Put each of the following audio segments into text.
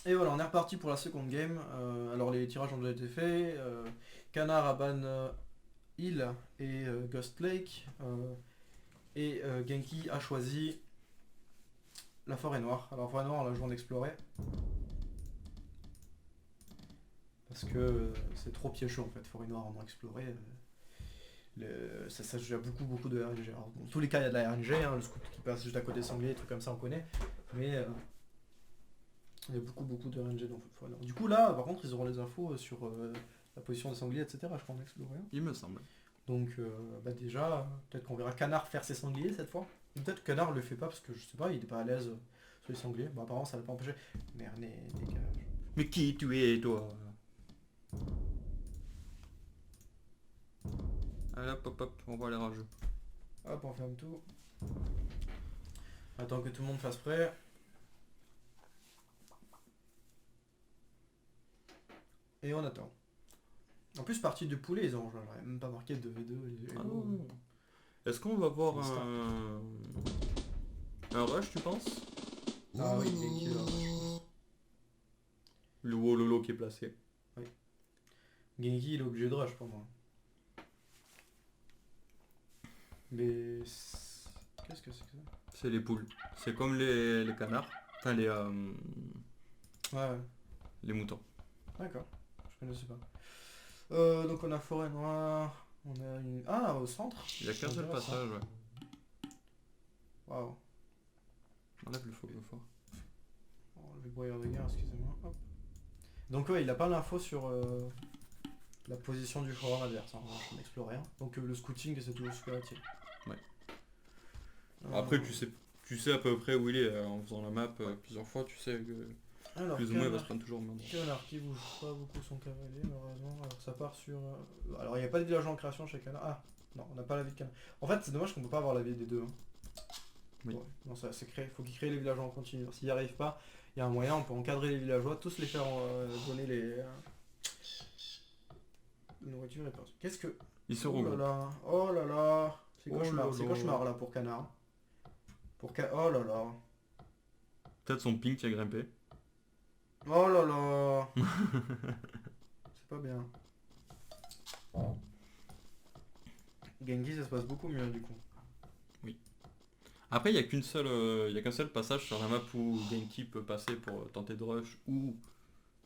Et voilà, on est reparti pour la seconde game. Alors les tirages ont déjà été faits. Canard a ban Hill et Ghost Lake. Et Genki a choisi la forêt noire. Alors forêt noire, on l'a joué en exploré. Parce que c'est trop piégeux en fait, forêt noire en exploré. Ça se joue à beaucoup de RNG. Alors, dans tous les cas, il y a de la RNG, hein, le scout qui passe juste à côté sanglier, des trucs comme ça, on connaît. Mais il y a beaucoup de RNG dans Forêt Noire. Du coup, là, par contre, ils auront les infos sur la position des sangliers, etc. Je crois en explorer. Il me semble. Donc, bah déjà, peut-être qu'on verra Canard faire ses sangliers cette fois. Ou peut-être que Canard le fait pas parce que je sais pas, il est pas à l'aise sur les sangliers. Bon, apparemment, ça l'a pas empêché. Merde, dégage. Mais qui tu es, toi? Allez hop, on voit les rageux. Hop, on ferme tout. Attends que tout le monde fasse prêt. Et on attend. En plus, partie de poulet, ils ont j'aurais même pas marqué de V2. Ah non. Est-ce qu'on va voir Les stars. un rush, tu penses? Ah oui, Genki là, je pense. Le Wololo qui est placé. Oui. Genki, il est obligé de rush pour moi. Mais. Qu'est-ce que c'est que ça? C'est les poules. C'est comme les canards. Enfin, Ouais, les moutons. d'accord. Je connaissais pas. Donc on a forêt noire. On a une. Ah, au centre. Il y a qu'un seul Intéressant. passage, ouais. Waouh. Enlève le fort. Oh, le broyeur de guerre, excusez-moi. Hop. Donc ouais, il a pas l'info sur la position du forum adverse. Hein. Je n'explore rien. Donc le scouting, c'est toujours super utile. Ouais. Euh, Après, tu sais à peu près où il est en faisant la map plusieurs fois. Tu sais que Alors, plus ou moins il va se prendre toujours au même endroit. Canard qui bouge pas beaucoup son cavalier, malheureusement. Alors ça part sur. Alors il n'y a pas de villageois en création chez Canard. Ah, non, on n'a pas la vie de Canard. En fait, c'est dommage qu'on peut pas avoir la vie des deux. Hein. Oui. Ouais, non, ça c'est créé. Faut qu'il crée les villageois en continu. S'il n'y arrive pas, il y a un moyen, on peut encadrer les villageois, tous les faire donner les. Nourriture et partout. Qu'est-ce que. Il se Oh là regroupe. là, oh là là. C'est Oh cauchemar, là c'est là. cauchemar là pour Canard. Oh là là. Peut-être son ping qui a grimpé. Oh là là. C'est pas bien. Genki, ça se passe beaucoup mieux du coup. Après, il n'y a qu'un seul passage sur la map où Genki peut passer pour tenter de rush ou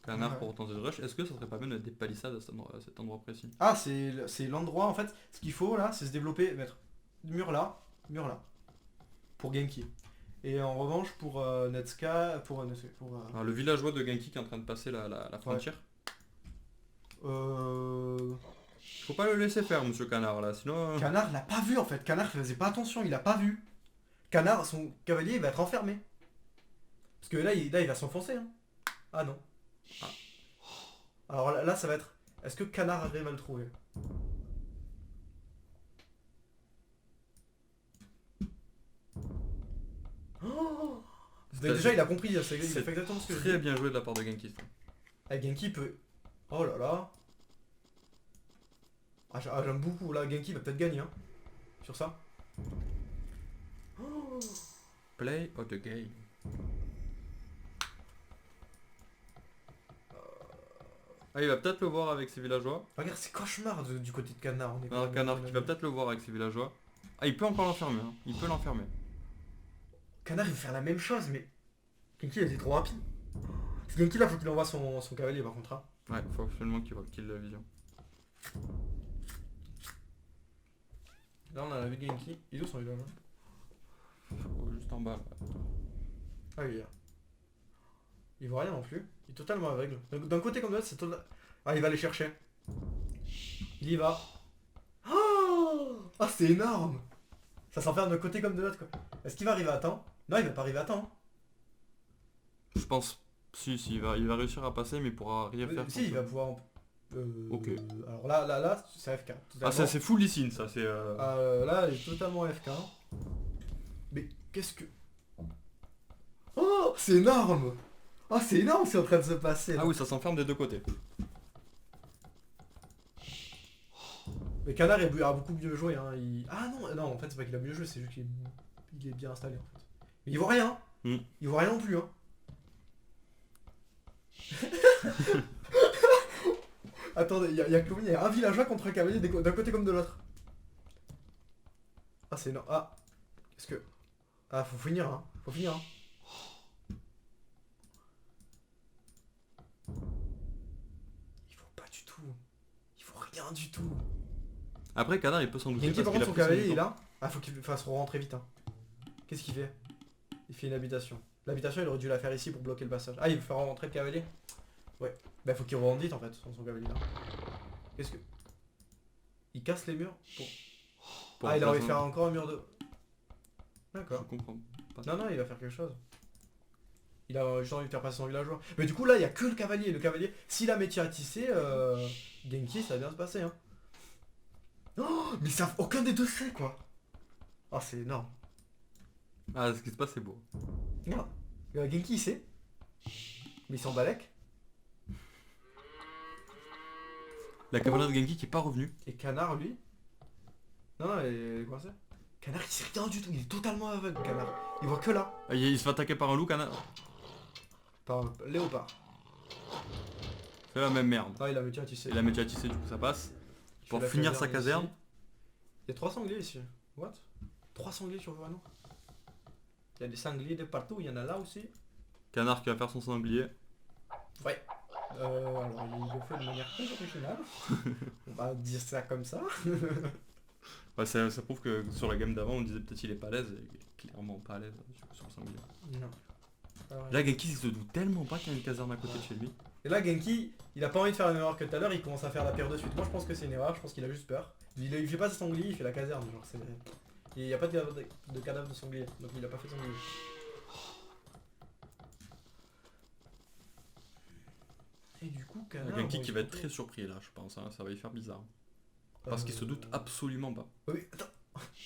Canard Ouais. pour tenter de rush. Est-ce que ça serait pas bien de mettre des palissades à cet endroit précis? Ah, c'est l'endroit en fait. Ce qu'il faut là, c'est se développer, mettre mur là, pour Genki. Et en revanche, pour Netska, Alors, le villageois de Genki qui est en train de passer la frontière. euh, Faut pas le laisser faire, monsieur Canard, là, sinon... Canard l'a pas vu en fait. Canard il faisait pas attention, il a pas vu. Canard, son cavalier, il va être enfermé. Parce que là, il va s'enfoncer. Hein. Ah non. Ah. Alors là, ça va être. Est-ce que Canard arrive à le trouver? Oh déjà, il a compris, il a fait exactement ce que je Très dis. bien joué de la part de Genki. Ça. Ah, Genki peut. Oh là là. J'aime beaucoup. Là, Genki va peut-être gagner. Hein, sur ça. Oh. Play of the game. Ah, il va peut-être le voir avec ses villageois. Regarde, c'est cauchemar du côté de Canard. On est Alors, Canard qui va peut-être le voir avec ses villageois. Ah, il peut encore l'enfermer, hein. Il peut l'enfermer. Canard, il veut faire la même chose, mais. Genki, il était trop rapide. C'est Genki là, faut qu'il envoie son cavalier par contre. Hein. Ouais, faut absolument qu'il la vision. Là, on a la vue de Genki. Il est où son village? Juste en bas. Là. Ah, il est là. Il voit rien non plus. Il est totalement aveugle. D'un côté comme de l'autre, c'est total. Ah, il va les chercher. Il y va. Oh ah, c'est énorme. Ça s'enferme d'un côté comme de l'autre quoi. Est-ce qu'il va arriver à temps? Non, il va pas arriver à temps. Je pense... Si, il va réussir à passer, mais il pourra rien faire. Si, il va pouvoir. Ok. Alors là, c'est FK. Ah, ça c'est full Licine, ça c'est... Là, il est totalement FK. Mais qu'est-ce que. Oh, c'est énorme. Oh, c'est énorme ce qui est en train de se passer là. Ah oui, ça s'enferme des deux côtés. Mais Canard a beaucoup mieux joué. Hein. Ah non, en fait, c'est pas qu'il a mieux joué, c'est juste qu'il est bien installé en fait. Mais il voit rien. Hmm. Il voit rien non plus. Hein. Attendez, y a combien? Y a un villageois contre un cavalier d'un côté comme de l'autre. Ah c'est énorme. Ah, qu'est-ce que... Ah faut finir hein, faut finir hein. Il faut pas du tout. Il faut rien du tout. Après, Canard, il peut s'en douter. Genki par parce contre son qu'il a pris cavalier il est temps. là. Ah faut qu'il fasse rentrer vite hein. Qu'est-ce qu'il fait? Il fait une habitation. L'habitation il aurait dû la faire ici pour bloquer le passage. Ah il veut faire rentrer le cavalier. Ouais. Bah faut qu'il rentre vite en fait, son cavalier là. Qu'est-ce que... Il casse les murs pour... Ah il a envie de faire encore un mur de... Je D'accord. comprends pas. Non non il va faire quelque chose. Il a juste envie de faire passer son villageois. Mais du coup là il y a que le cavalier. Le cavalier, s'il a métier à tisser, Genki ça va bien se passer hein. Oh mais ça aucun des deux sait quoi. Ah c'est énorme. Ah, ce qui se passe, c'est beau. Regarde. Genki il sait. Mais il s'en balèque. La cavalerie de Genki qui est pas revenue. Et Canard lui. Non non il est coincé. Canard il sait rien du tout. Il est totalement aveugle Canard. Il voit que là. Ah, il se fait attaquer par un loup, Canard. Par un léopard. C'est la même merde. Ah il a métier à tisser. Il a métier à tisser, du coup ça passe. Il Pour fait la finir sa caserne. ici. Il y a 3 sangliers ici. What? 3 sangliers sur Wano. Il y a des sangliers de partout, il y en a là aussi. Canard qui va faire son sanglier. Ouais. Alors il le fait de manière très originale. On va dire ça comme ça. Ouais, ça prouve que sur la gamme d'avant, on disait peut-être il est pas à l'aise. Et il est clairement pas à l'aise sur le sanglier. Non. Alors, Là, Genki il se doute tellement pas qu'il y a une caserne à côté de chez lui. et là Genki, il a pas envie de faire la même erreur que tout à l'heure, il commence à faire la pire de suite. Moi je pense que c'est une erreur, je pense qu'il a juste peur. Il fait pas ses sangliers, il fait la caserne. Genre c'est... Il n'y a pas de cadavre de sanglier, donc il a pas fait de sanglier. Et du coup, Canard... Genki bon, qui il va se être très surpris là, je pense. Hein. Ça va lui faire bizarre. retrouve- Parce qu'il se doute absolument pas. Oui, attends.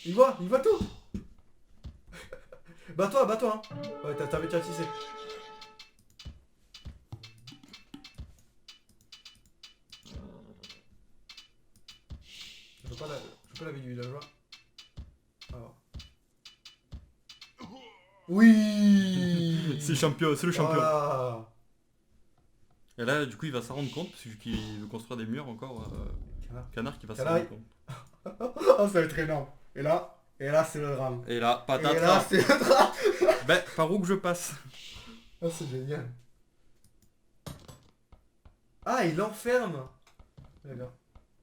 Il voit tout. Bats-toi hein. Ouais, t'avais déjà tissé. Je veux pas la vie du villageois. Alors. Oui. C'est champion, c'est le champion. Voilà. Et là, du coup, il va s'en rendre compte, parce qu'il veut construire des murs encore. Canard. Canard qui va s'en Canard, rendre compte. Oh, ça va être énorme. Et là c'est le drame. Et là, Et là patate. c'est le drame. Ben, par où que je passe? Oh, c'est génial. Ah, il enferme. D'accord.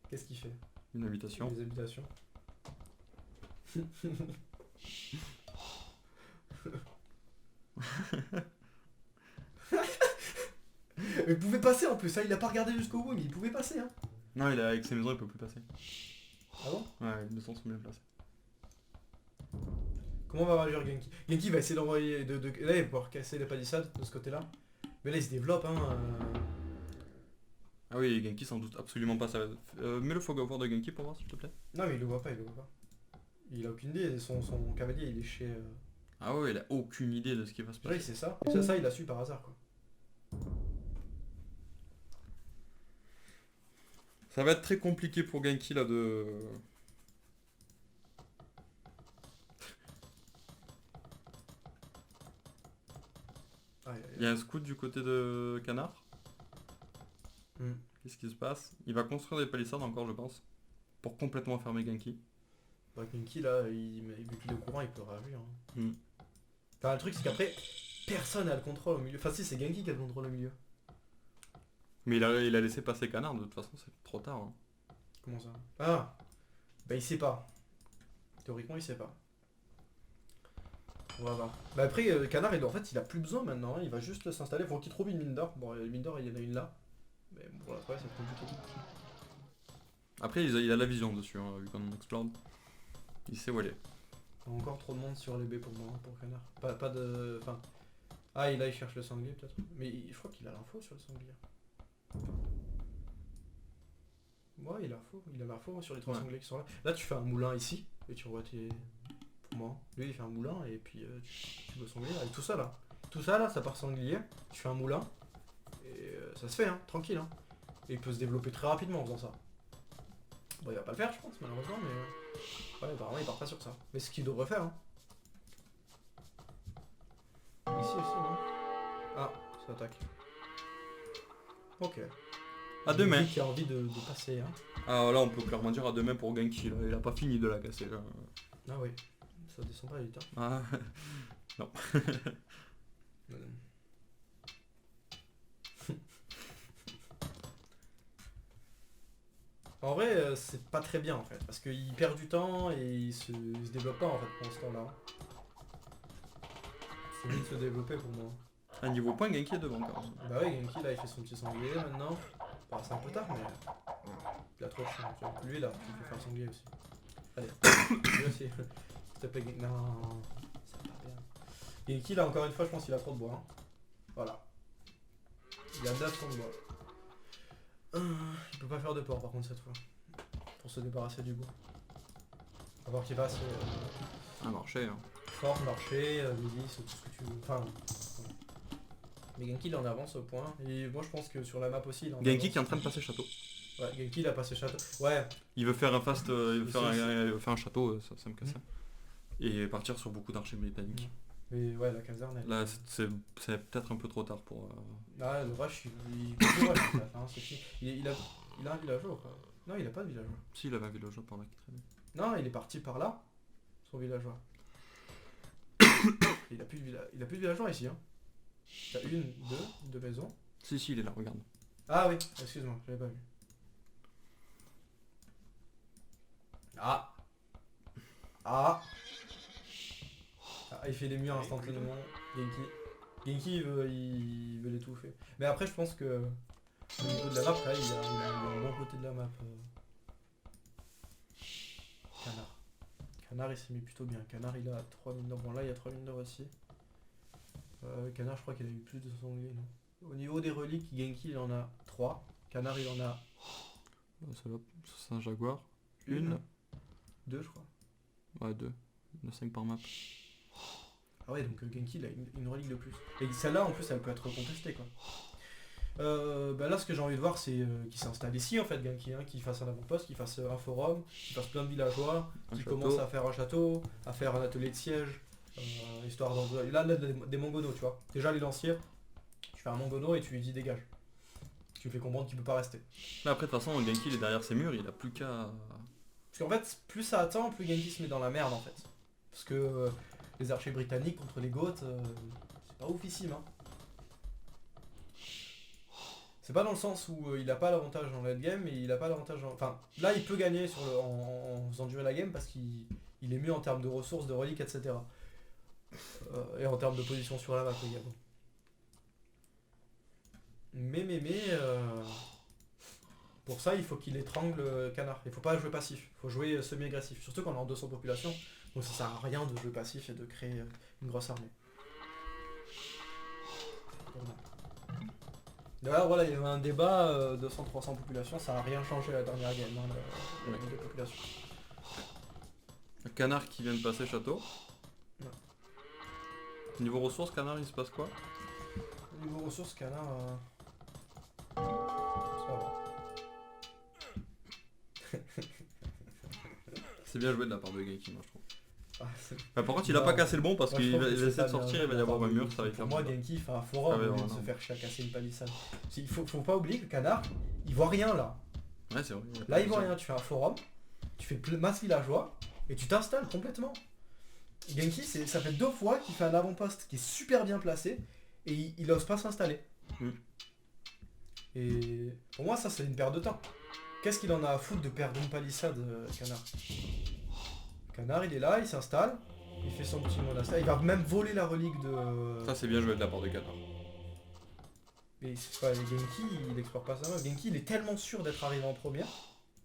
Qu'est-ce qu'il fait? Une habitation. Des habitations. Mais il pouvait passer en plus, hein. Il a pas regardé jusqu'au bout, mais il pouvait passer hein. Non, avec ses maisons, il peut plus passer. Ah bon? Ouais, les maisons sont bien placées. Comment va réagir Genki? Genki va essayer d'envoyer là il va pouvoir casser les palissades de ce côté là. Mais là il se développe hein. Ah oui, Genki s'en doute absolument pas. Ça va... mets le fog of war de Genki pour voir, s'il te plaît. Non mais il le voit pas, il le voit pas. Il a aucune idée, son cavalier il est chez... Ah ouais, il a aucune idée de ce qui va se passer. Ouais c'est ça. Et ça il a su par hasard quoi. Ça va être très compliqué pour Genki là de... Il y a un scout du côté de Canard. Hmm. Qu'est-ce qui se passe? Il va construire des palissades encore, je pense. Pour complètement fermer Genki. Bah Genki là, vu qu'il est au courant il peut réagir. Hein. Hmm. Enfin le truc c'est qu'après, personne n'a le contrôle au milieu. Enfin si c'est Genki qui a le contrôle au milieu. Mais il a laissé passer Canard, de toute façon c'est trop tard. Hein. Comment ça? Ah. Bah il sait pas. Théoriquement il sait pas. On va voir. Bah après Canard en fait il a plus besoin maintenant, hein. Il va juste s'installer. Faut qu'il trouve une mine d'or. Bon une mine d'or il y en a une là. Mais bon pour la trouver c'est compliqué. Après il a la vision dessus, hein, vu qu'on explore. Il sait où elle est. Il y a encore trop de monde sur les baies pour moi, hein, pour Canard. Pas de... Enfin... Ah et là il cherche le sanglier peut-être. Mais je crois qu'il a l'info sur le sanglier. Ouais il a l'info sur les 3 Ouais. sangliers qui sont là. Là tu fais un moulin ici. Et tu revois tes... Pour moi. Lui il fait un moulin et puis tu veux sanglier. Avec tout ça là. Tout ça là ça part sanglier. Tu fais un moulin. Et ça se fait hein, tranquille hein. Et il peut se développer très rapidement en faisant ça. Bon il va pas le faire je pense malheureusement mais... Ouais apparemment il part pas sur ça. Mais c'est ce qu'il devrait faire hein. Ici aussi non? Ah ça attaque. Ok. À demain. Qui a envie de passer. Hein. Ah là on peut clairement dire à demain pour Genki, là. Il a pas fini de la casser là. Ah oui, ça descend pas vite. Ah Hein. En vrai, c'est pas très bien en fait, parce qu'il perd du temps et il se développe pas en fait pendant ce temps-là. C'est mieux de se développer pour moi. à niveau point Genki est devant quand même. Bah oui, Genki là il fait son petit sanglier maintenant. Bah, c'est un peu tard mais il a trop de chien. Tu vois. Lui là, tu peux faire sanglier aussi. Allez, lui aussi. S'il te plaît, Genki. Non, ça va pas bien. Genki là encore une fois je pense qu'il a trop de bois. Hein. Voilà. Il a 900 de bois. Il peut pas faire de port par contre cette fois. Pour se débarrasser du bois. À voir qu'il passe Un marché. Hein. fort, marché, milice, tout ce que tu veux. Enfin. Voilà. Mais Genki il est en avance au point. Et moi je pense que sur la map aussi il est en Genki avance. qui est en train de passer château. Ouais, Genki il a passé château. Ouais. Il veut faire un fast, il veut Mais faire un château, ça me casse. Et partir sur beaucoup d'archers britanniques. Mais ouais la caserne elle. Là c'est peut-être un peu trop tard pour... Ah le rush il continue rush, en fait, hein, c'est fini. Il a un villageois ou pas? Non il a pas de villageois. Si, il avait un villageois par là qui traînait. Non il est parti par là. Son villageois. Il a plus de villageois ici hein. T'as deux maisons. Si, il est là, regarde. Ah oui, excuse-moi, j'avais pas vu. Ah. Ah il fait les murs instantanément, Genki. Genki il veut l'étouffer. Mais après je pense que au niveau de la map, là, il a un bon côté de la map. Canard. Canard il s'est mis plutôt bien. Canard il a 3000 d'or. Bon là il y a 3000 d'or aussi. Canard je crois qu'il a eu plus de sangliers, non. Au niveau des reliques, Genki il en a 3. Canard il en a C'est un jaguar. Une. 2 je crois. Ouais, 2. Il y en a 5 par map. Ah ouais donc Genki il a une relique de plus. Et celle-là en plus elle peut être contestée quoi. Bah là ce que j'ai envie de voir c'est qu'il s'installe ici en fait Genki, hein, qu'il fasse un avant-poste, qu'il fasse un forum, qu'il fasse plein de villageois, qu'il commence à faire un château, à faire un atelier de siège, histoire d'en... Là des mongonos tu vois. Déjà les lanciers, tu fais un mongono et tu lui dis dégage. Tu lui fais comprendre qu'il peut pas rester. Là après de toute façon Genki il est derrière ses murs, il a plus qu'à... Parce qu'en fait plus ça attend, plus Genki se met dans la merde en fait. Parce que les archers britanniques contre les Goths, c'est pas oufissime hein. C'est pas dans le sens où il a pas l'avantage en late game, mais il a pas l'avantage en... Enfin, là il peut gagner en faisant durer la game parce qu'il est mieux en termes de ressources, de reliques, etc. Et en termes de position sur la map également. Mais... Pour ça il faut qu'il étrangle Canard. Il faut pas jouer passif, il faut jouer semi-agressif. Surtout quand on est en 200 population, donc ça sert à rien de jouer passif et de créer une grosse armée. D'ailleurs voilà, il y avait un débat, 200-300 populations, ça a rien changé à la dernière game, hein, la de population. Un canard qui vient de passer château. Ouais. Niveau ressources, canard il se passe quoi? Niveau ressources, Canard... Ça va. C'est bien joué de la part de Genki moi je trouve. Ah, Par contre il a pas cassé le bon parce moi, je qu'il trouve que essaie c'est de pas sortir, bien il va y joué avoir de la un part de mur, ça va Genki. faire Pour moi bizarre. Genki il fait un forum Ah ouais, au lieu de non. se faire casser une palissade. Faut pas oublier que Canard, il voit rien là. Ouais c'est vrai. Là il voit rien, tu fais un forum, tu fais masse villageois et tu t'installes complètement. Genki ça fait 2 fois qu'il fait un avant-poste qui est super bien placé et il ose pas s'installer. Et pour moi ça c'est une perte de temps. Qu'est-ce qu'il en a à foutre de perdre une palissade, Canard? Canard il est là, il s'installe, il fait son petit monastère, il va même voler la relique de... Ça c'est bien joué de la part de canard. Mais c'est pas Genki, il explore pas sa map. Genki il est tellement sûr d'être arrivé en première.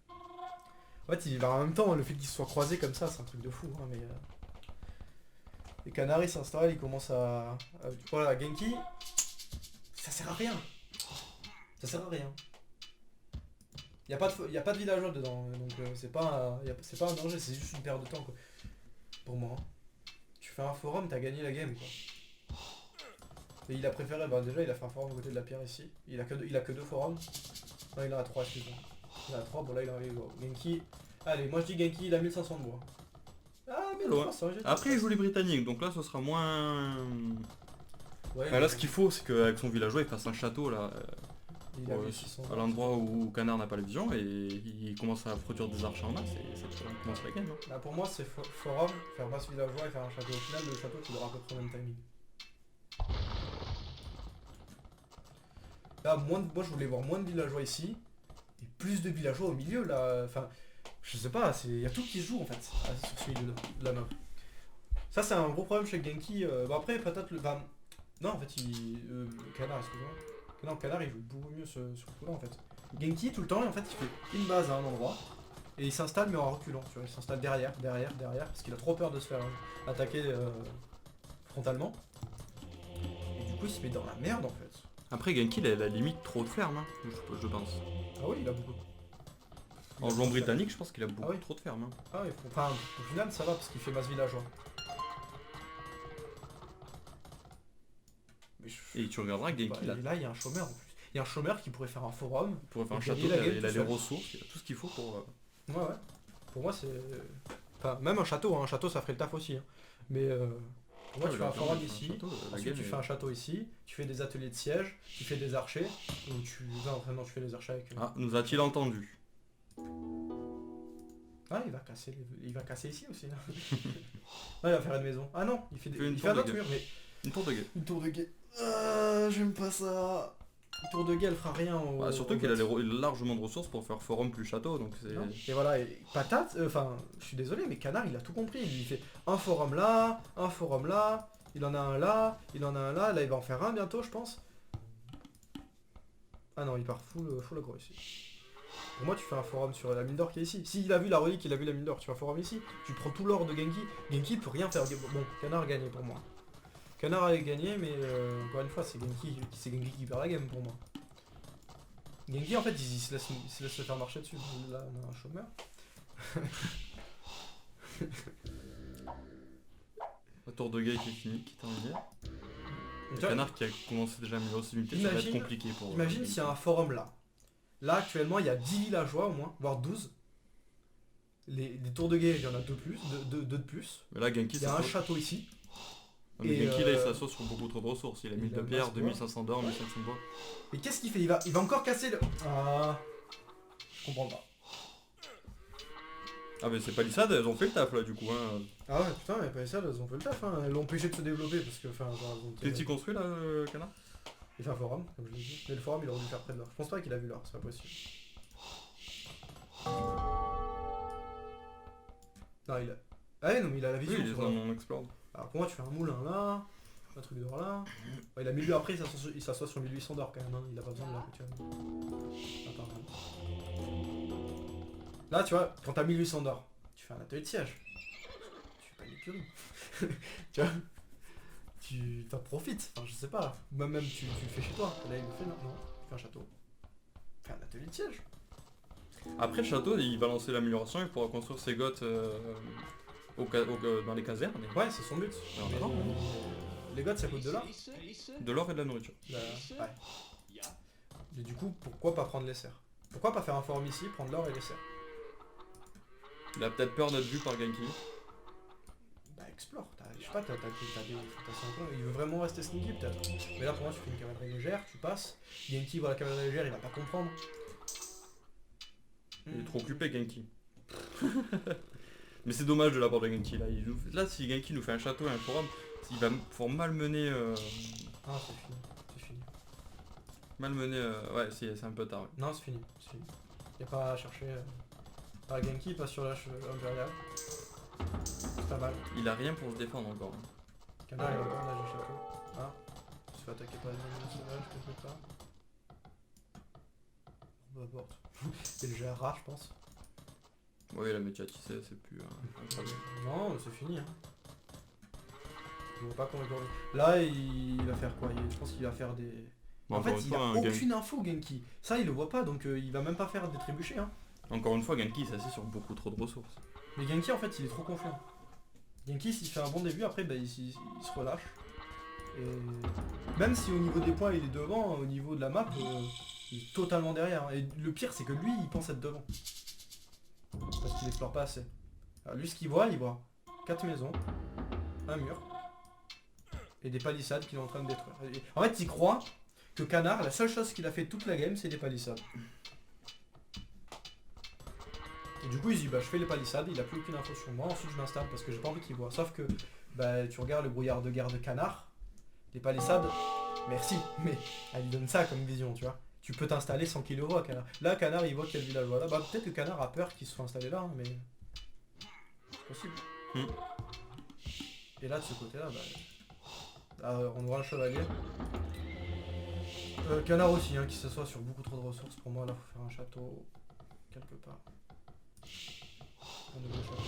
En fait il va en même temps, le fait qu'il se soit croisé comme ça c'est un truc de fou hein, mais... Les canards ils s'installent, ils commencent à... Voilà, Genki, ça sert à rien. Ça sert à rien. Y a pas de villageois dedans, donc c'est pas un danger, c'est juste une perte de temps quoi. Pour moi. Hein. Tu fais un forum, t'as gagné la game quoi. Et il a préféré, bah déjà il a fait un forum à côté de la pierre ici. Il a que 2 forums. Non il en a 3 excuse-moi. Il en a 3, bon là il en a eu Genki. Allez, moi je dis Genki il a 1500 de bois. Ah 1300, j'ai Après il joue les Britanniques, donc là ce sera moins... Ouais, Enfin, là ce qu'il faut c'est qu'avec son villageois il fasse un château là. Il a Ouais, vu 600 à l'endroit où Canard n'a pas la vision et il commence à produire des archers en masse et c'est là commence la game. Hein. Là, pour moi, c'est forum, faire masse villageois et faire un château. Au final, le château, tu l'auras à peu près au même timing. Là, moi, je voulais voir moins de villageois ici et plus de villageois au milieu, là. Enfin, je sais pas, il y a tout qui se joue, en fait, sur ce milieu de la map. Ça, c'est un gros problème chez Genki. Bon, après, peut-être le... Enfin, non, en fait, Canard, excuse-moi. Non, Canard, il joue beaucoup mieux ce coup-là, en fait. Genki, tout le temps, en fait, il fait une base à un endroit. Et il s'installe mais en reculant, tu vois, il s'installe derrière, parce qu'il a trop peur de se faire attaquer frontalement. Et du coup il se met dans la merde en fait. Après Genki il a la limite trop de ferme, hein, je pense. Ah oui, il a beaucoup. En jouant britannique, je pense qu'il a beaucoup Ah oui. trop de ferme. Hein. Ah oui, enfin au final ça va parce qu'il fait masse villageois. Mais Et tu regarderas Genki bah, là il y a un chômeur en plus. Il y a un chômeur qui pourrait faire un forum. Il pourrait faire un et château, gagner la game il a tout les seul. ressources, il a tout ce qu'il faut pour... Ouais ouais. Pour moi c'est... Enfin même un château ça ferait le taf aussi. Hein. Mais pour moi Ah, tu mais fais un là, forum il fait un ici. château, la Ensuite game tu est- fais un château ici, tu fais des ateliers de siège, tu fais des archers, ou tu... Non, tu fais des archers avec... Ah, nous a-t-il entendu? Ah, il va casser ici aussi. Là. Ah, il va faire une maison. Ah non, il fait, Il fait une il fait tour un de autre guet. mur, mais... Une tour de guet. Une tour de guet. J'aime pas ça. Une tour de guet, elle fera rien au... Bah, surtout au qu'il a bot. largement de ressources pour faire forum plus château, donc c'est... Non. Et voilà, et patate, enfin, je suis désolé, mais Canard, il a tout compris. Il fait un forum là, il en a un là, il en a un là, il va en faire un bientôt, je pense. Ah non, il part full aggro ici. Pour moi, tu fais un forum sur la mine d'or qui est ici. S'il a vu la relique, il a vu la mine d'or, tu fais un forum ici. Tu prends tout l'or de Genki. Genki peut rien faire. Bon, Canard a gagné pour moi. Canard a gagné, mais encore une fois, c'est Genki qui perd la game pour moi. Genki, en fait, il se laisse se faire marcher dessus. Là, on a un chômeur. La tour de guet qui est finie, qui est terminée. Et Le tu vois, canard qui a commencé déjà à améliorer ses unités, ça va être Imagine- compliqué pour... imagine s'il y a un forum là. Là, actuellement, il y a 10 villageois au moins, voire 12. Les tours de guet, il y en a deux de plus. Mais là, Genki, Il y a ça un saute. château ici. Non, mais et, Genki, là, il s'assoit sur beaucoup trop de ressources. Il a il 1000 a de pierre, masse 2500 d'or, 1500 de bois. Et qu'est-ce qu'il fait il va encore casser le... Ah... Je comprends pas. Ah, mais ces palissades, elles ont fait le taf là, du coup. Hein. Ah ouais, putain, mais pas ça, elles ont fait le taf, hein. Elles l'ont empêché de se développer parce que, enfin, genre, elles ont... Qu'est-ce qu'il construit là, canard? Il fait un forum, comme je l'ai dit. Mais le forum, il aurait dû faire près de l'or. Je pense pas qu'il a vu l'or, c'est pas possible. Non, il a... Ah ouais, non, mais il a la Oui, vision. il est sur l'or. dans mon explore. Alors pour moi, tu fais un moulin là, un truc d'or là. Ouais, il a 1000 après, il s'assoit sur 1800 d'or quand même, hein. Il a pas besoin de l'or actuellement. Apparemment. Là, tu vois, quand t'as 1800 d'or, tu fais un atelier de siège. Tu fais pas une écurie. Tu vois, tu t'en profites, enfin je sais pas. Même tu le fais chez toi. Là, il le fait, non, tu fais un château. Fais un atelier de siège. Après, le château, il va lancer l'amélioration, il pourra construire ses goths dans les casernes. Ouais, c'est son but. Alors, Mais, non. les gods, ça coûte de l'or. De l'or et de la nourriture. Ouais. Et du coup, pourquoi pas prendre les serres? Pourquoi pas faire un forum ici, prendre l'or et les serres? Il a peut-être peur d'être vu par Genki. Bah explore, je sais pas, t'as des fantasmes encore, il veut vraiment rester sneaky peut-être. Mais là pour moi tu fais une cavalerie légère, tu passes, Genki voit la cavalerie légère, il va pas comprendre. Il est trop occupé, Genki. Mais c'est dommage de la part de Genki là. Là, si Genki nous fait un château et un forum, il va pouvoir malmener. Ah c'est fini, c'est fini. Malmener. Ouais, c'est un peu tard. Ouais. Non c'est fini, c'est fini. Y'a pas à chercher. Par Genki, pas sur l'âge impérial. C'est pas mal. Il a rien pour se défendre encore. Canard il a encore un âge de château. Ah, il se fait attaquer par les animaux sauvages quelque part. Peu importe. C'est le GR rare je pense. Oui, la médiatisée, c'est plus un problème. Non, c'est fini. Hein. Je vois pas comment il... Là, il va faire quoi? Je pense qu'il va faire des... Bon, en encore fait, une il a fois, aucune info, Genki. Ça, il le voit pas, donc il va même pas faire des trébuchets. Hein. Encore une fois, Genki s'assied sur beaucoup trop de ressources. Mais Genki, en fait, il est trop confiant. Genki, s'il fait un bon début, après, bah, il se relâche. Et même si au niveau des points, il est devant, au niveau de la map, il est totalement derrière. Et le pire, c'est que lui, il pense être devant. Parce qu'il explore pas assez. Alors, lui, ce qu'il voit, il voit 4 maisons, un mur, et des palissades qu'il est en train de détruire. En fait, il croit que Canard, la seule chose qu'il a fait toute la game, c'est des palissades. Et du coup il se dit bah je fais les palissades, il a plus aucune info sur moi, ensuite je m'installe parce que j'ai pas envie qu'il voit. Sauf que bah tu regardes le brouillard de guerre de Canard, les palissades, merci, mais elle lui donne ça comme vision, tu vois. Tu peux t'installer sans qu'il le voit, Canard. Là Canard il voit quel village voilà, bah peut-être que Canard a peur qu'il se soit installé là, hein, mais c'est possible. Et là de ce côté là, on aura le chevalier. Canard aussi, hein, qui s'assoit sur beaucoup trop de ressources. Pour moi là faut faire un château quelque part. Un nouveau château.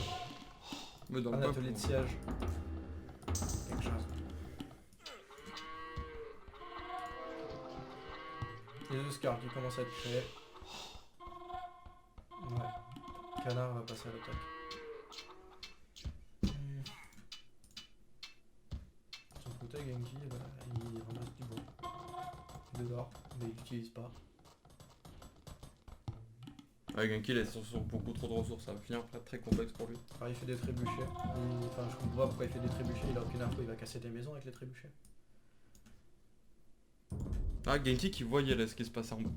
Mais dans Un le atelier de peuple, siège. Quelque chose. Il y a deux scars qui commencent à être créés. Ouais. Canard va passer à l'attaque. Son côté, Genki, il ramasse du bois. Il dehors, mais il l'utilise pas. avec Genki, il est sur beaucoup trop de ressources, ça va finir très complexe pour lui. Alors il fait des trébuchets. Enfin, je comprends pas pourquoi il fait des trébuchets, il a aucune info, il va casser des maisons avec les trébuchets. Ah, Genki qui voit Yel, ce qui se passe en bas.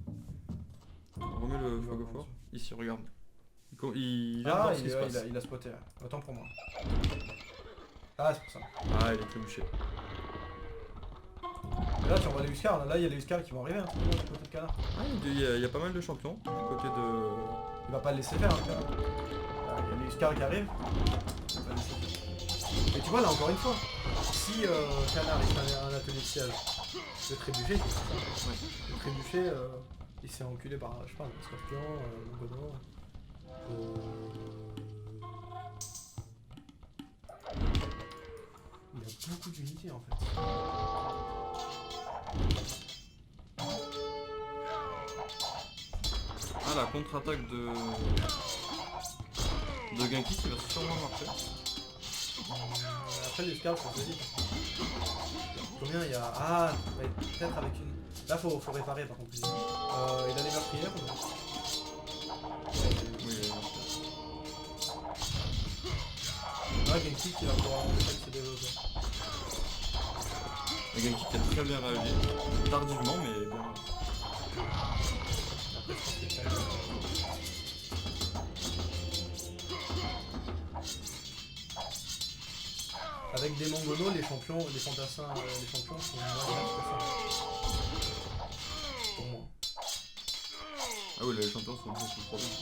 On remet le Il fog voit of en war. dessous. Ici, regarde. Il vient de Ah, voir ce qui se passe. il a spoté. Autant pour moi. Ah, c'est pour ça. Ah, il est trébuché. Mais là, tu envoies les Huskars. Là, il y a les Huskars qui vont arriver, hein, du côté de Canard. Ah, il y a pas mal de champions du côté de... Il va pas le laisser faire, hein, Canard. Il y a les Huskars qui arrivent. Il va pas le laisser faire. Mais tu vois, là, encore une fois, si Canard il fait un atelier de siège, le trébuchet, il fait ça. Le trébuchet, il s'est enculé par, je sais pas, un scorpion, un gono. Il a beaucoup d'unités en fait. Ah, la contre-attaque de Genki qui va sûrement marcher. Après les scalps, ça se dit. Combien il y a? Ah, ouais, peut-être avec une. Là faut réparer par contre. Il a les meurtrières ou non? Oui, Ah, Genki qui va pouvoir empêcher de se développer. et Genki qui a très bien réagi. Tardivement, mais bien. Après, je pense qu'il y a quand même- Avec des mongonos, les champions, les fantassins, les champions sont moins forts que ça. Pour moi. Ah oui, les champions sont beaucoup trop bien. Il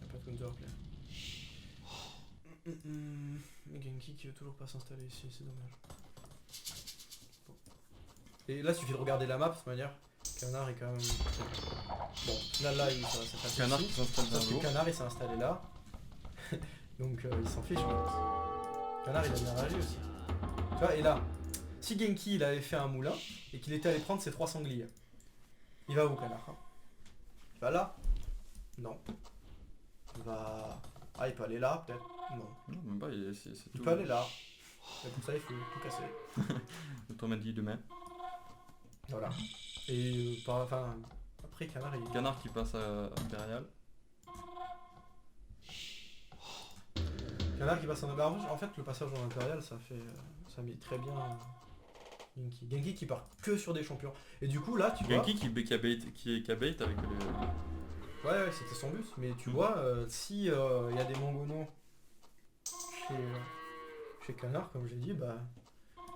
n'y a pas de counterplay. Mais Genki qui veut toujours pas s'installer ici, c'est dommage. Bon. Et là, il suffit de regarder la map de toute manière. Canard est quand même. Bon, là, ça passe Canard ici. qui s'installe Sauf dans que l'eau. Canard il s'est installé là. Donc il s'en fiche en fait. Canard il a bien réagi aussi. Tu vois, et là, si Genki il avait fait un moulin et qu'il était allé prendre ses 3 sangliers, il va où Canard hein? Il va là? Non. Il va. Ah, il peut aller là peut-être? Non. Non, même pas, c'est Il tout. peut aller là. Mais pour ça il faut tout casser. Automatique de main. Voilà. Et enfin, après Canard il. Canard qui passe à Impérial. Canard qui passe en bah, en fait le passage en impérial ça fait ça met très bien Genki. Genki qui part que sur des champions. Et du coup là tu vois. Genki qui a bait avec le... Ouais c'était son but. Mais tu vois si y a des mangonos chez Canard comme j'ai dit bah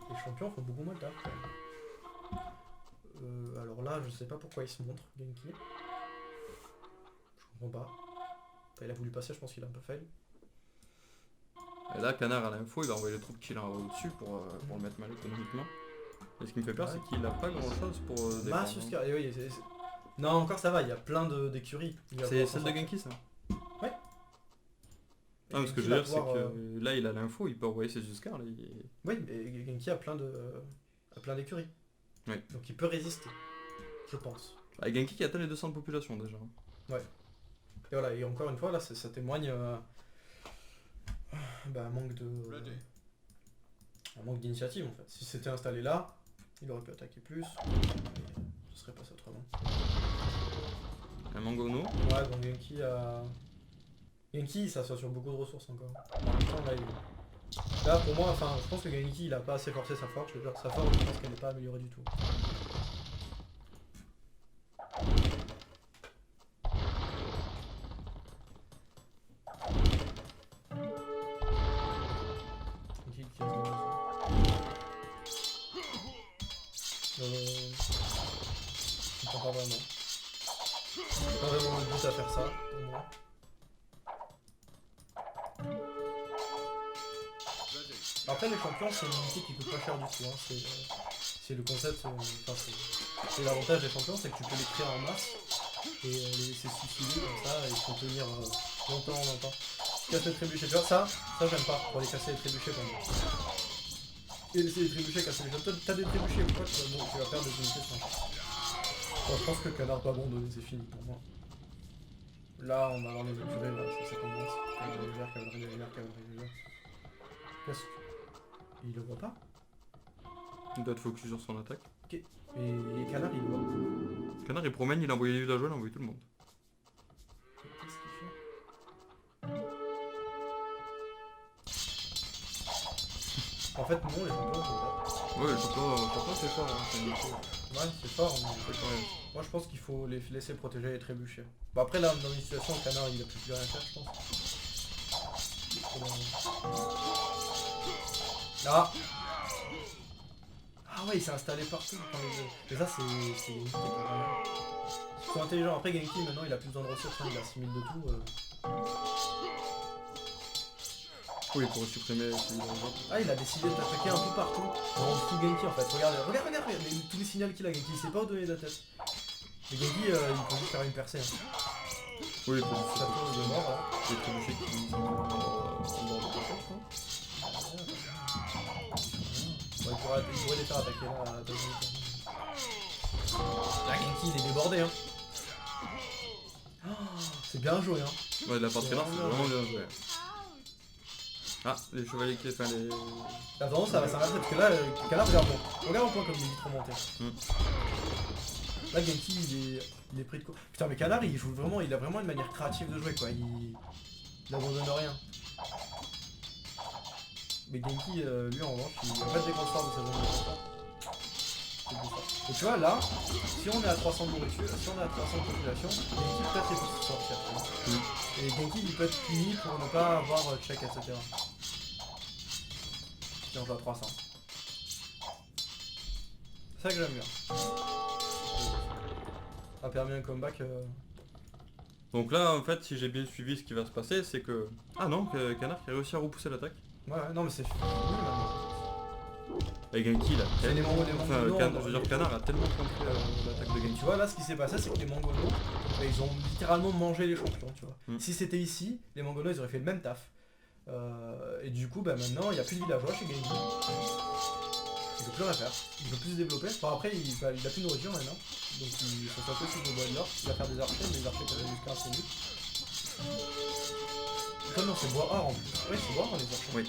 les champions font beaucoup moins de taf quand même. Alors là je sais pas pourquoi il se montre Genki. Je comprends pas. Enfin, il a voulu passer je pense qu'il a un peu fail. Et là, Canard à l'info, il va envoyer les troupes qu'il a au-dessus pour le mettre mal économiquement. Et ce qui me fait peur, Ouais. c'est qu'il a pas grand-chose pour défendre. Mass Huskar, et oui, non encore ça va, il y a plein d'écuries. Il va C'est pouvoir celle s'en de sortir. Genki, ça. Ouais. Ah, ce que je Genki veux va dire, c'est pouvoir, que là, il a l'info, il peut envoyer ses Huskars. Là, Oui, mais Genki a plein d'écuries. Oui. Donc il peut résister, je pense. Ah, Genki qui atteint les 200 de population déjà. Et voilà, et encore une fois, là, ça témoigne un manque d'initiative en fait. Si c'était installé là, il aurait pu attaquer plus, et ce serait passé autrement. Un Mangono. Ouais, donc Genki, ça s'assure sur beaucoup de ressources encore. En même temps, là, pour moi, enfin, je pense que Genki, il a pas assez forcé sa forge. Je veux dire, sa forge, je pense qu'elle n'est pas améliorée du tout. Enfin, pas vraiment. C'est pas vraiment le but à faire ça, pour moi. Après les champions c'est une unité qui coûte pas cher du tout, hein. C'est le concept, enfin c'est l'avantage des champions, c'est que tu peux les créer en masse et les laisser se suicider comme ça et ils vont tenir longtemps. Casser les trébuchets, tu vois ça j'aime pas, pour les casser les trébuchets quand même. Et laisser les trébuchets casser les champions, t'as des trébuchets, pourquoi tu vas perdre des unités sans. Bon, je pense que le canard peut abandonner, c'est fini pour moi. Là on va avoir les épurés, là, ça commence. Cavalerie légère. Qu'est-ce que... Il le voit pas. Il doit être focus sur son attaque. Ok. Et Canard il le voit. Canard il promène, il a envoyé les villageois, il a envoyé tout le monde. Qu'est-ce qu'il fait? En fait non, les champions sont pas. Ouais, le champion c'est fort, hein. C'est une unité. Ouais c'est fort mais moi je pense qu'il faut les laisser protéger les trébuchets. Bon après là dans une situation le canard il a plus rien à faire je pense. Ah. Ah ouais il s'est installé partout dans les jeux. Et ça c'est Genki qui est pas mal. Ils sont intelligents. Après Genki maintenant il a plus besoin de ressources, hein, il a 6000 de tout. Oui, pour supprimer les villageois. Ah il a décidé d'attaquer un peu partout. On fout Genki en fait. Regarde tous les signaux qu'il a Genki, il sait pas où donner de la tête. Mais Genki il peut juste faire une percée. Hein. Oui, pour Ça supprimer tourne de mort là. les trébuchets qui sont dans le passage, je pense. Ouais, il pourrait les faire attaquer là. Là Genki il est débordé hein. Oh, c'est bien joué hein. Ouais, de la part de Canard, c'est vraiment bien joué. Ah, les chevaliers qui... Enfin, les... Attends, ça va s'arrêter parce que là, le canard, regarde au point comme il est vite remonté. Là, Genki, il est pris de quoi. Putain, mais canard, il joue vraiment, il a vraiment une manière créative de jouer quoi. Il abandonne rien. Mais Genki, lui en revanche, il a pas de déconfort de sa zone de confort. Et tu vois, là, si on est à 300 de nourriture, si on est à 300 de population, Genki peut-être il peut se sortir. Et Genki, il peut être puni pour ne pas avoir check, etc. Si on joue à 300. C'est ça que j'aime bien. Ça a permis un comeback. Donc là, en fait, si j'ai bien suivi ce qui va se passer, c'est que... Ah non, que Canard qui a réussi à repousser l'attaque. Ouais, non mais c'est fini maintenant. Et Genki, là. C'est les Mongols, je veux dire, Canard a tellement contré l'attaque de Genki. Tu vois là ce qui s'est passé c'est que les Mongolos, ils ont littéralement mangé les champions tu vois. Si c'était ici, les Mongolos ils auraient fait le même taf. Et du coup bah maintenant il n'y a plus de villageois chez Genki. Il peut plus rien faire. Il peut plus se développer. Enfin après il a plus de nourriture maintenant. Donc il faut s'appeler sur le bois de l'or. Il va faire des archers, mais les archers peuvent aller jusqu'à assez vite. Comme non c'est bois or en plus. Oui c'est bois or les archers. Oui.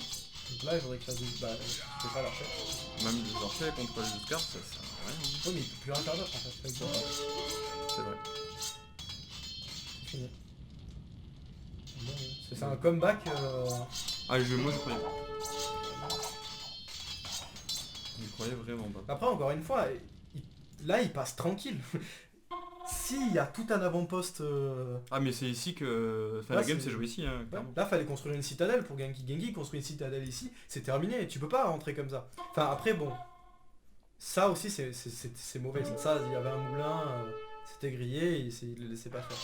Donc là il faudrait que je fasse des... Bah je fais pas l'archer. Même les archers contre les Oscars, ça sert à rien. Oui mais il peut plus rien faire d'autre en fait. Avec bois or. C'est vrai. C'est fini. C'est un comeback. Ah, moi je croyais. Je croyais vraiment pas. Après encore une fois, là il passe tranquille. S'il y a tout un avant-poste... Ah mais c'est ici que... Enfin là, la game s'est jouée ici, hein, ouais. clairement. Là fallait construire une citadelle pour Genki. Genki construit une citadelle ici, c'est terminé, tu peux pas rentrer comme ça. Enfin après bon, ça aussi c'est mauvais. Ça, il y avait un moulin, c'était grillé, et il le laissait pas faire.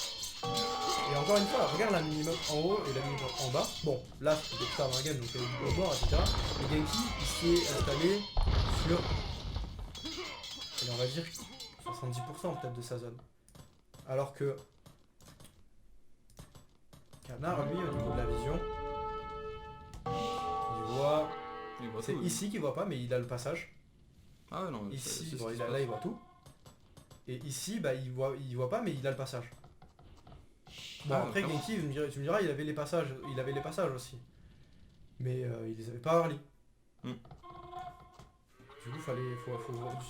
Et encore une fois, regarde la minimum en haut et la minimum en bas. Bon, là c'était tout ça dans la game, donc il y a eu au bord, etc. Et Genki il s'est installé sur... allez, on va dire 70% peut-être de sa zone. Alors que Canard, lui, au niveau de la vision, il voit... C'est ici qu'il voit pas, mais il a le passage. Ah ouais, non, mais ici, bon, là il voit tout. Et ici, bah, il voit pas, mais il a le passage. Bon, après, Genki, tu me diras, il avait les passages aussi. Mais il les avait pas early. Du coup,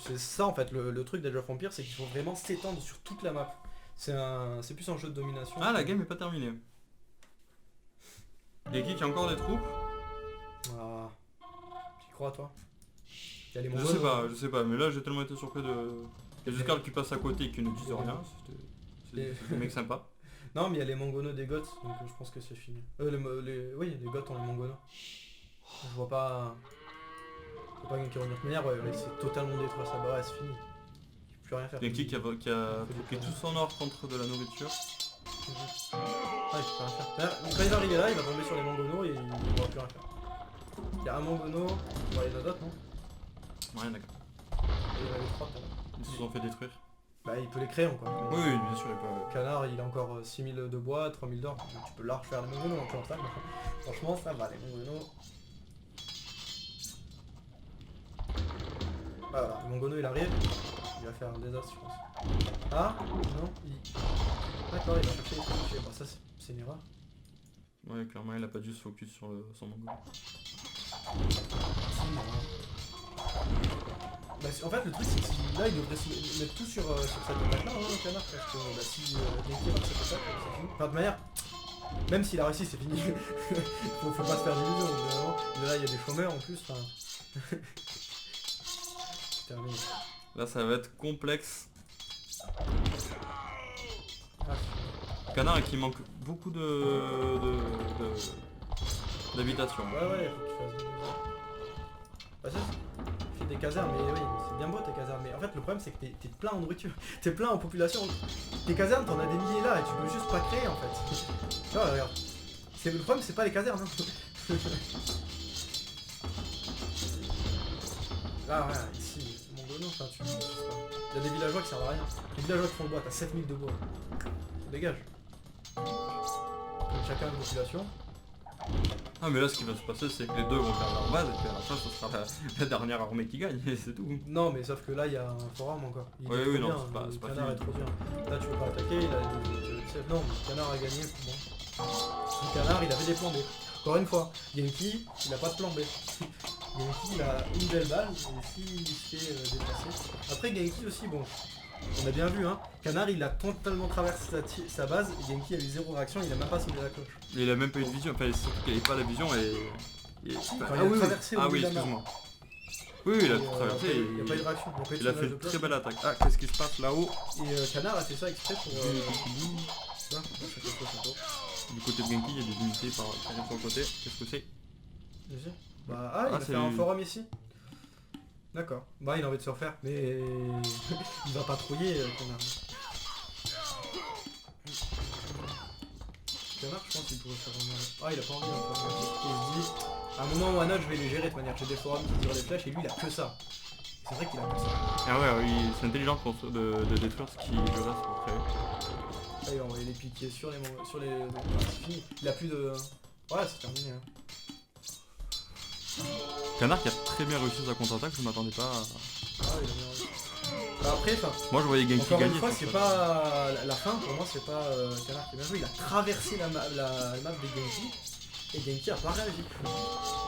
c'est ça en fait, le truc d'Age of Empires, c'est qu'il faut vraiment s'étendre sur toute la map. C'est plus un jeu de domination. Ah, la game est pas terminée. Genki qui a encore des troupes. Ah, tu crois toi? Il y a les Je Mongols, sais pas, mais là j'ai tellement été surpris de... Les Oscars qui passent à côté et qui ne disent rien, c'est des mecs sympas. Non mais il y a les Mongonos des Goths, donc je pense que c'est fini. Oui, les Goths ont les Mongonos. Je vois pas... Faut pas quelqu'un qui revenir de manière, ouais, c'est totalement détruit ça, bah ouais, c'est fini. Il n'y a plus plus rien faire. Genki qui a pris tout son or contre de la nourriture. Ah, il peut rien faire. Là, quand il va arriver là, il va tomber sur les mangonos et il ne pourra plus rien faire. Il y a un mangono, bon, il y en a d'autres, non? Ouais, d'accord. Il y en avait 3 peut-être. Ils se sont fait détruire. Bah il peut les créer encore. Oui, oui, bien sûr, il peut. Canard il a encore 6000 de bois, 3000 d'or, tu peux là refaire les mangonos en tuant ça. Franchement ça va les mangonos. Voilà, le mangono il arrive, il va faire un désastre je pense. Ah non, d'accord il va chercher les trucs. Bon ça c'est une erreur. Ouais, clairement, il a pas dû se focus sur son mango. Bah, en fait le truc c'est que là il devrait se mettre tout sur cette attaque là, hein, le canard, parce que bah, si Genki marque cette attaque, c'est fini. Enfin de manière, même s'il a réussi c'est fini. faut pas se faire d'illusions évidemment. Mais là il y a des chômeurs en plus, enfin. C'est terminé. Là, ça va être complexe. Ah, Canard qui manque beaucoup d'habitation. ouais, faut qu'il fasse des maisons. Bah ça, il fait des casernes, mais oui, c'est bien beau tes casernes. Mais en fait, le problème, c'est que t'es plein en nourriture. T'es plein en population. Tes casernes, t'en as des milliers là et tu peux juste pas créer en fait. Tu vois, regarde. Le problème, c'est pas les casernes. Hein. Là, ouais, ici, mon gono, enfin, je sais pas. Il y a des villageois qui servent à rien. Les villageois qui font le bois, t'as 7000 de bois. Dégage. Comme chacun une population. Ah mais là ce qui va se passer c'est que les deux vont faire leur base et puis à la fin ce sera la dernière armée qui gagne et c'est tout. Non mais sauf que là il y a un forum encore. Oui, est oui, trop non, bien, c'est pas le canard fini. est trop bien. Là tu peux pas attaquer, il a non, le canard a gagné. Bon. Le canard il avait des plans B. Encore une fois, Genki il a pas de plan B. Genki il a une belle balle et s'il se fait dépasser. Après Genki aussi bon. On a bien vu hein, Canard il a totalement traversé sa base, et Genki a eu zéro réaction, il a même pas sonné la cloche. Et il a même pas eu de vision, enfin surtout qu'il avait pas la vision et... Quand il a traversé ah au oui, milieu de la excuse-moi. Oui, il a tout Et, traversé et il n'y a pas eu de réaction. Donc, il a fait une très belle attaque. Ah, qu'est-ce qui se passe là-haut? Et Canard a fait ça exprès pour... Du côté de Genki, il y a des unités par son côté. Qu'est-ce que c'est? Bah, ah, il a fait un forum ici. D'accord. Bah, il a envie de se refaire, mais il va patrouiller, Canard. Canard, je pense qu'il pourrait faire un... Ah, il a pas envie encore. Il se dit, à un moment ou à un autre, je vais les gérer de manière. J'ai des forums qui tirent les flèches et lui, il a que ça. C'est vrai qu'il a que ça. Ah ouais, oui, c'est intelligent de détruire ce qui lui reste pour créer. Ah, il va envoyer les piquets sur les... Ah, c'est fini. Il a plus de... Ouais, c'est terminé. Hein. Canard qui a très bien réussi sa contre-attaque, je m'attendais pas à... Ah, il a bien réussi. Bah après, enfin... Moi je voyais Genki encore gagner. Une fois, c'est pas... La fin, pour moi, c'est pas Canard qui a bien joué. Il a traversé la map de Genki. Et Genki a pas réagi.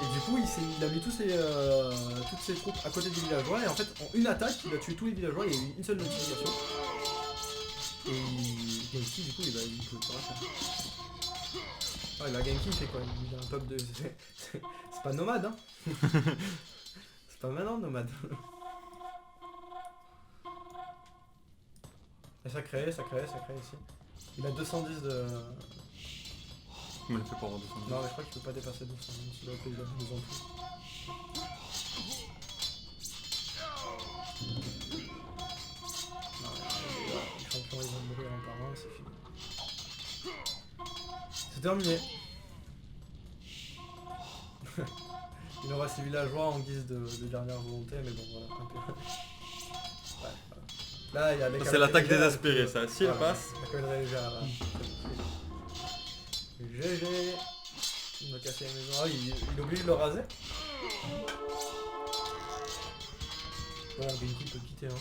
Et du coup, il a mis toutes ses troupes à côté des villageois. Et en fait, en une attaque, il a tué tous les villageois. Il y a eu une seule notification. Et Genki, du coup, il pouvait pas faire. Ah, la Genki, il fait quoi? Il a un top de... C'est pas nomade, hein. C'est pas maintenant nomade. Et ça crée ici. Il a 210 de... Il me l'a fait pour avoir 210. Non mais je crois qu'il peut pas dépasser 200, même si l'autre il a besoin de tout. Non, les champions ils vont mourir un par un, c'est fini. C'est terminé. Il aura ses villageois en guise de dernière volonté, mais bon voilà, un peu. Ouais, voilà. Là il y a les... C'est l'attaque désespérée ça, si elle passe... La cavalerie légère là. GG. Il m'a cassé la maison. Ah, il oblige de le raser. Bon, Genki peut quitter. Hein.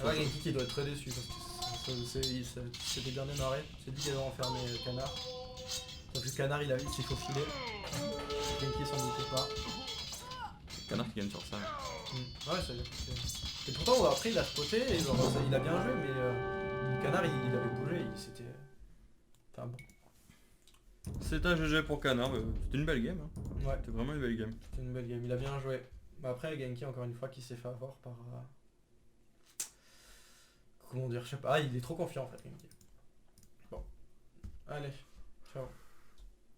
Ah ouais, Genki qui doit être très déçu parce que c'est des derniers marais. C'est lui qui a enfermé Canard. Donc le Canard il s'est faufilé. Genki s'en doutait pas. Canard qui gagne sur ça. Ouais, ça y est. Et pourtant après il a spoté et genre, il a bien joué mais le Canard il avait bougé, c'était... Enfin bon. C'est un GG pour Canard, c'était une belle game. Hein. Ouais. C'était vraiment une belle game. C'était une belle game, il a bien joué. Bah après Genki encore une fois qui s'est fait avoir par... Comment dire, je sais pas. Ah il est trop confiant en fait Genki. Bon. Allez, ciao.